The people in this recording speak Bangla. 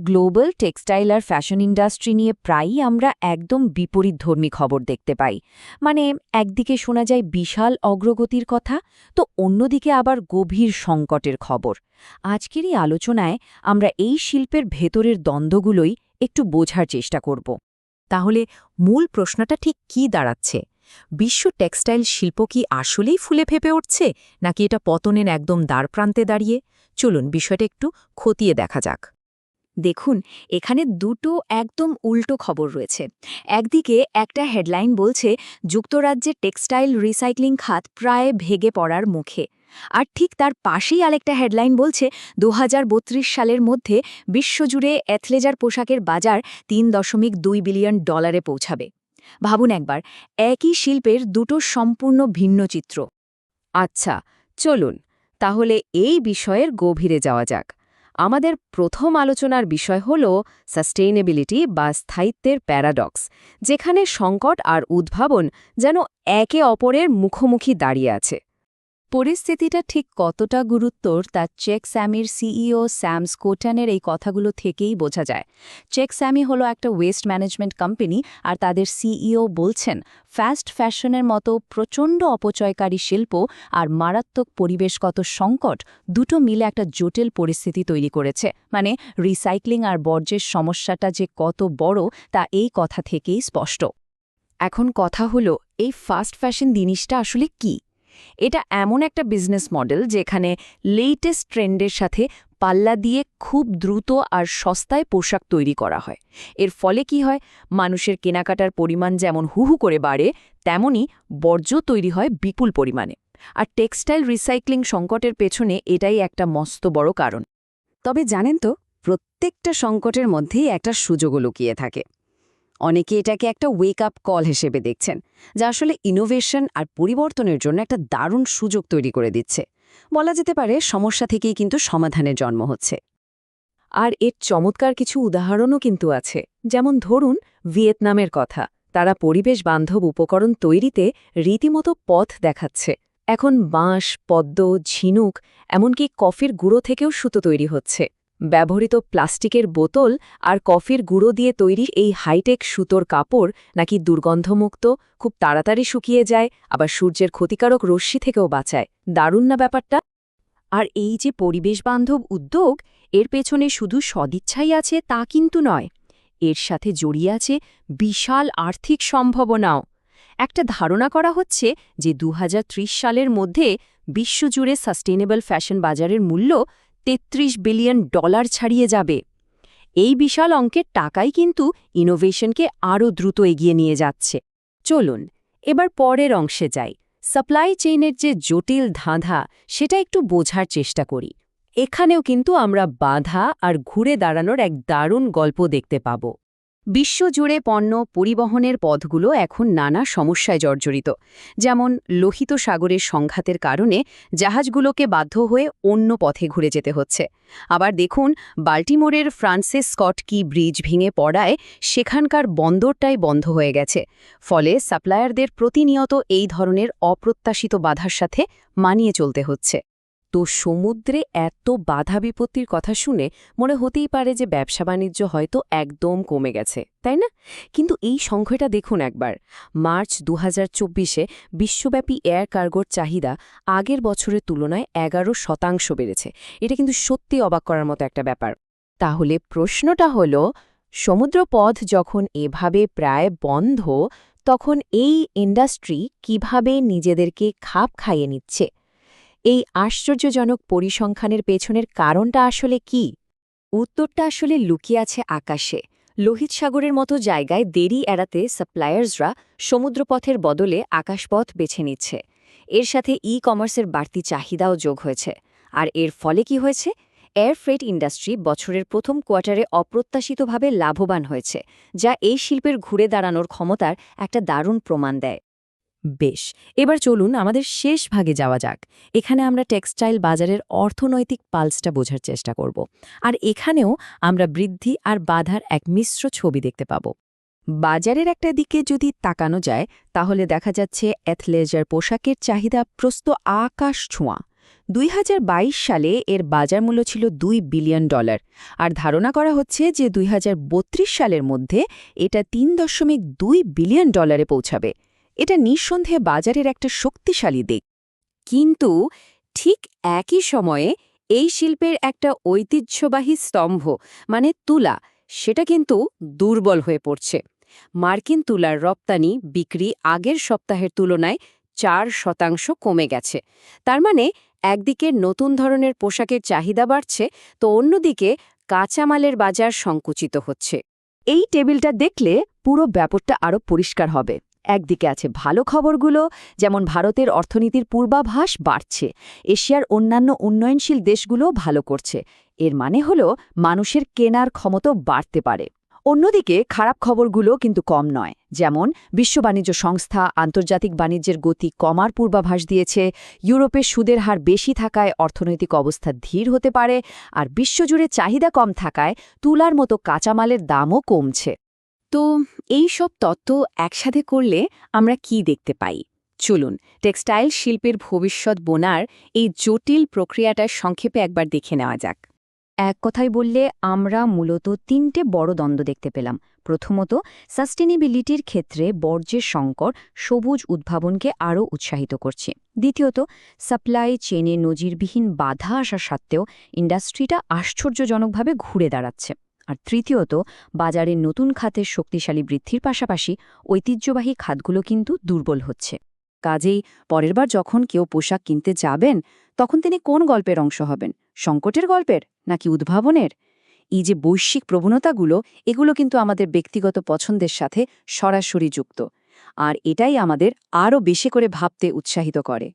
গ্লোবাল টেক্সটাইল আর ফ্যাশন ইন্ডাস্ট্রি নিয়ে প্রায়ই আমরা একদম বিপরীতধর্মী খবর দেখতে পাই। মানে একদিকে শোনা যায় বিশাল অগ্রগতির কথা, তো অন্যদিকে আবার গভীর সংকটের খবর। আজকের এই আলোচনায় আমরা এই শিল্পের ভেতরের দ্বন্দ্বগুলোই একটু বোঝার চেষ্টা করব। তাহলে মূল প্রশ্নটা ঠিক কী দাঁড়াচ্ছে? বিশ্ব টেক্সটাইল শিল্প কি আসলেই ফুলে ফেঁপে উঠছে, নাকি এটা পতনের একদম দ্বারপ্রান্তে দাঁড়িয়ে? চলুন বিষয়টা একটু খতিয়ে দেখা যাক। দেখুন, এখানে দুটো একদম উল্টো খবর রয়েছে। একদিকে একটা হেডলাইন বলছে যুক্তরাজ্যের টেক্সটাইল রিসাইক্লিং খাত প্রায় ভেঙে পড়ার মুখে, আর ঠিক তার পাশেই আরেকটা হেডলাইন বলছে ২০৩২ সালের মধ্যে বিশ্বজুড়ে অ্যাথলেজার পোশাকের বাজার $৩.২ বিলিয়ন পৌঁছাবে। ভাবুন একবার, একই শিল্পের দুটো সম্পূর্ণ ভিন্ন চিত্র। আচ্ছা, চলুন তাহলে এই বিষয়ের গভীরে যাওয়া যাক। আমাদের প্রথম আলোচনার বিষয় হল সাস্টেইনেবিলিটি বা স্থায়িত্বের প্যারাডক্স, যেখানে সংকট আর উদ্ভাবন যেন একে অপরের মুখোমুখি দাঁড়িয়ে আছে। পরিস্থিতিটা ঠিক কতটা গুরুত্বর তা চেক স্যামির সিইও স্যাম স্কোটানের এই কথাগুলো থেকেই বোঝা যায়। চেক স্যামি হলো একটা ওয়েস্ট ম্যানেজমেন্ট কোম্পানি, আর তাদের সিইও বলছেন ফাস্ট ফ্যাশনের মতো প্রচণ্ড অপচয়কারী শিল্প আর মারাত্মক পরিবেশগত সংকট দুটো মিলে একটা জটিল পরিস্থিতি তৈরি করেছে। মানে রিসাইক্লিং আর বর্জ্যের সমস্যাটা যে কত বড় তা এই কথা থেকেই স্পষ্ট। এখন কথা হলো, এই ফাস্ট ফ্যাশন জিনিসটা আসলে কী? এটা এমন একটা বিজনেস মডেল যেখানে লেটেস্ট ট্রেন্ডের সাথে পাল্লা দিয়ে খুব দ্রুত আর সস্তায় পোশাক তৈরি করা হয়। এর ফলে কি হয়, মানুষের কেনাকাটার পরিমাণ যেমন হুহু করে বাড়ে, তেমনি বর্জ্য তৈরি হয় বিপুল পরিমাণে। আর টেক্সটাইল রিসাইক্লিং সংকটের পেছনে এটাই একটা মস্ত বড় কারণ। তবে জানেন তো, প্রত্যেকটা সংকটের মধ্যেই একটা সুযোগও লুকিয়ে থাকে। অনেকে এটাকে একটা ওয়েক আপ কল হিসেবে দেখছেন, যা আসলে ইনোভেশন আর পরিবর্তনের জন্য একটা দারুণ সুযোগ তৈরি করে দিচ্ছে। বলা যেতে পারে সমস্যা থেকেই কিন্তু সমাধানের জন্ম হচ্ছে। আর এর চমৎকার কিছু উদাহরণও কিন্তু আছে। যেমন ধরুন ভিয়েতনামের কথা, তারা পরিবেশ বান্ধব উপকরণ তৈরিতে রীতিমতো পথ দেখাচ্ছে। এখন বাঁশ, পদ্ম, ঝিনুক, এমনকি কফির গুঁড়ো থেকেও সুতো তৈরি হচ্ছে। ব্যবহৃত প্লাস্টিকের বোতল আর কফির গুঁড়ো দিয়ে তৈরি এই হাইটেক সুতোর কাপড় নাকি দুর্গন্ধমুক্ত, খুব তাড়াতাড়ি শুকিয়ে যায়, আবার সূর্যের ক্ষতিকারক রশ্মি থেকেও বাঁচায়। দারুণ না ব্যাপারটা? আর এই যে পরিবেশবান্ধব উদ্যোগ, এর পেছনে শুধু সদিচ্ছাই আছে তা কিন্তু নয়। এর সাথে জড়িয়ে আছে বিশাল আর্থিক সম্ভাবনাও। একটা ধারণা করা হচ্ছে যে ২০৩০ সালের মধ্যে বিশ্বজুড়ে সাস্টেনেবল ফ্যাশন বাজারের মূল্য $৩৩ বিলিয়ন ছাড়িয়ে যাবে। এই বিশাল অঙ্কের টাকাই কিন্তু ইনোভেশনকে আরও দ্রুত এগিয়ে নিয়ে যাচ্ছে। চলুন এবার পরের অংশে যাই। সাপ্লাই চেইনের যে জটিল ধাঁধা, সেটা একটু বোঝার চেষ্টা করি। এখানেও কিন্তু আমরা বাধা আর ঘুরে দাঁড়ানোর এক দারুণ গল্প দেখতে পাব। বিশ্বজুড়ে পণ্য পরিবহনের পথগুলো এখন নানা সমস্যায় জর্জরিত। যেমন লোহিত সাগরের সংঘাতের কারণে জাহাজগুলোকে বাধ্য হয়ে অন্য পথে ঘুরে যেতে হচ্ছে। আবার দেখুন, বাল্টিমোরের ফ্রান্সিস স্কট কি ব্রিজ ভেঙে পড়ায় সেখানকার বন্দরটাই বন্ধ হয়ে গেছে। ফলে সাপ্লায়ারদের প্রতিনিয়ত এই ধরনের অপ্রত্যাশিত বাধার সাথে মানিয়ে চলতে হচ্ছে। তো সমুদ্রে এত বাধা বিপত্তির কথা শুনে মনে হতেই পারে যে ব্যবসা বাণিজ্য হয়তো একদম কমে গেছে, তাই না? কিন্তু এই সংখ্যাটা দেখুন একবার। মার্চ ২০২৪-এ বিশ্বব্যাপী এয়ার কার্গোর চাহিদা আগের বছরের তুলনায় ১১% বেড়েছে। এটা কিন্তু সত্যি অবাক করার মতো একটা ব্যাপার। তাহলে প্রশ্নটা হল, সমুদ্রপথ যখন এভাবে প্রায় বন্ধ, তখন এই ইন্ডাস্ট্রি কিভাবে নিজেদেরকে খাপ খাইয়ে নিচ্ছে? এই আশ্চর্যজনক পরিসংখ্যানের পেছনের কারণটা আসলে কি? উত্তরটা আসলে লুকিয়ে আছে আকাশে। লোহিত সাগরের মতো জায়গায় দেরি এড়াতে সাপ্লায়ার্সরা সমুদ্রপথের বদলে আকাশপথ বেছে নিচ্ছে। এর সাথে কমার্সের বাড়তি চাহিদাও যোগ হয়েছে। আর এর ফলে কি হয়েছে? এয়ার ফ্রেট ইন্ডাস্ট্রি বছরের প্রথম কোয়ার্টারে অপ্রত্যাশিতভাবে লাভবান হয়েছে, যা এই শিল্পের ঘুরে দাঁড়ানোর ক্ষমতার একটা দারুণ প্রমাণ দেয়। বেশ, এবার চলুন আমাদের শেষ ভাগে যাওয়া যাক। এখানে আমরা টেক্সটাইল বাজারের অর্থনৈতিক পালসটা বোঝার চেষ্টা করব। আর এখানেও আমরা বৃদ্ধি আর বাধার এক মিশ্র ছবি দেখতে পাব। বাজারের একটা দিকে যদি তাকানো যায়, তাহলে দেখা যাচ্ছে অ্যাথলেজার পোশাকের চাহিদা প্রস্ত আকাশ ছোঁয়া। 2022 সালে এর বাজার মূল্য ছিল $2 বিলিয়ন, আর ধারণা করা হচ্ছে যে 2032 সালের মধ্যে এটা $3.2 বিলিয়ন পৌঁছাবে। এটা নিঃসন্দেহে বাজারের একটা শক্তিশালী দিক। কিন্তু ঠিক একই সময়ে এই শিল্পের একটা ঐতিহ্যবাহী স্তম্ভ মানে তুলা, সেটা কিন্তু দুর্বল হয়ে পড়ছে। মার্কিন তুলার রপ্তানি বিক্রি আগের সপ্তাহের তুলনায় 4% কমে গেছে। তার মানে একদিকে নতুন ধরনের পোশাকের চাহিদা বাড়ছে, তো অন্যদিকে কাঁচামালের বাজার সংকুচিত হচ্ছে। এই টেবিলটা দেখলে পুরো ব্যাপারটা আরও পরিষ্কার হবে। একদিকে আছে ভালো খবরগুলো, যেমন ভারতের অর্থনীতির পূর্বাভাস বাড়ছে, এশিয়ার অন্যান্য উন্নয়নশীল দেশগুলোও ভালো করছে। এর মানে হলো মানুষের কেনার ক্ষমতা বাড়তে পারে। অন্যদিকে খারাপ খবরগুলো কিন্তু কম নয়, যেমন বিশ্ব বাণিজ্য সংস্থা আন্তর্জাতিক বাণিজ্যের গতি কমার পূর্বাভাস দিয়েছে, ইউরোপের সুদের হার বেশি থাকায় অর্থনৈতিক অবস্থা ধীর হতে পারে, আর বিশ্বজুড়ে চাহিদা কম থাকায় তুলার মতো কাঁচামালের দামও কমছে। তো এই সব তথ্য একসাথে করলে আমরা কি দেখতে পাই? চলুন টেক্সটাইল শিল্পের ভবিষ্যৎ বোনার এই জটিল প্রক্রিয়াটা সংক্ষেপে একবার দেখে নেওয়া যাক। এক কথায় বললে আমরা মূলত 3টে বড় দ্বন্দ্ব দেখতে পেলাম। প্রথমত, সাস্টেনেবিলিটির ক্ষেত্রে বর্জ্যের সংকট সবুজ উদ্ভাবনকে আরও উৎসাহিত করছে। দ্বিতীয়ত, সাপ্লাই চেনে নজিরবিহীন বাধা আসা সত্ত্বেও ইন্ডাস্ট্রিটা আশ্চর্যজনকভাবে ঘুরে দাঁড়াচ্ছে। আর তৃতীয়ত, বাজারের নতুন খাতের শক্তিশালী বৃদ্ধির পাশাপাশি ঐতিহ্যবাহী খাতগুলো কিন্তু দুর্বল হচ্ছে। কাজেই পরেরবার যখন কেউ পোশাক কিনতে যাবেন, তখন তিনি কোন গল্পের অংশ হবেন? সংকটের গল্পের নাকি উদ্ভাবনের? এই যে বৈশ্বিক প্রবণতাগুলো, এগুলো কিন্তু আমাদের ব্যক্তিগত পছন্দের সাথে সরাসরি যুক্ত, আর এটাই আমাদের আরও বেশি করে ভাবতে উৎসাহিত করে।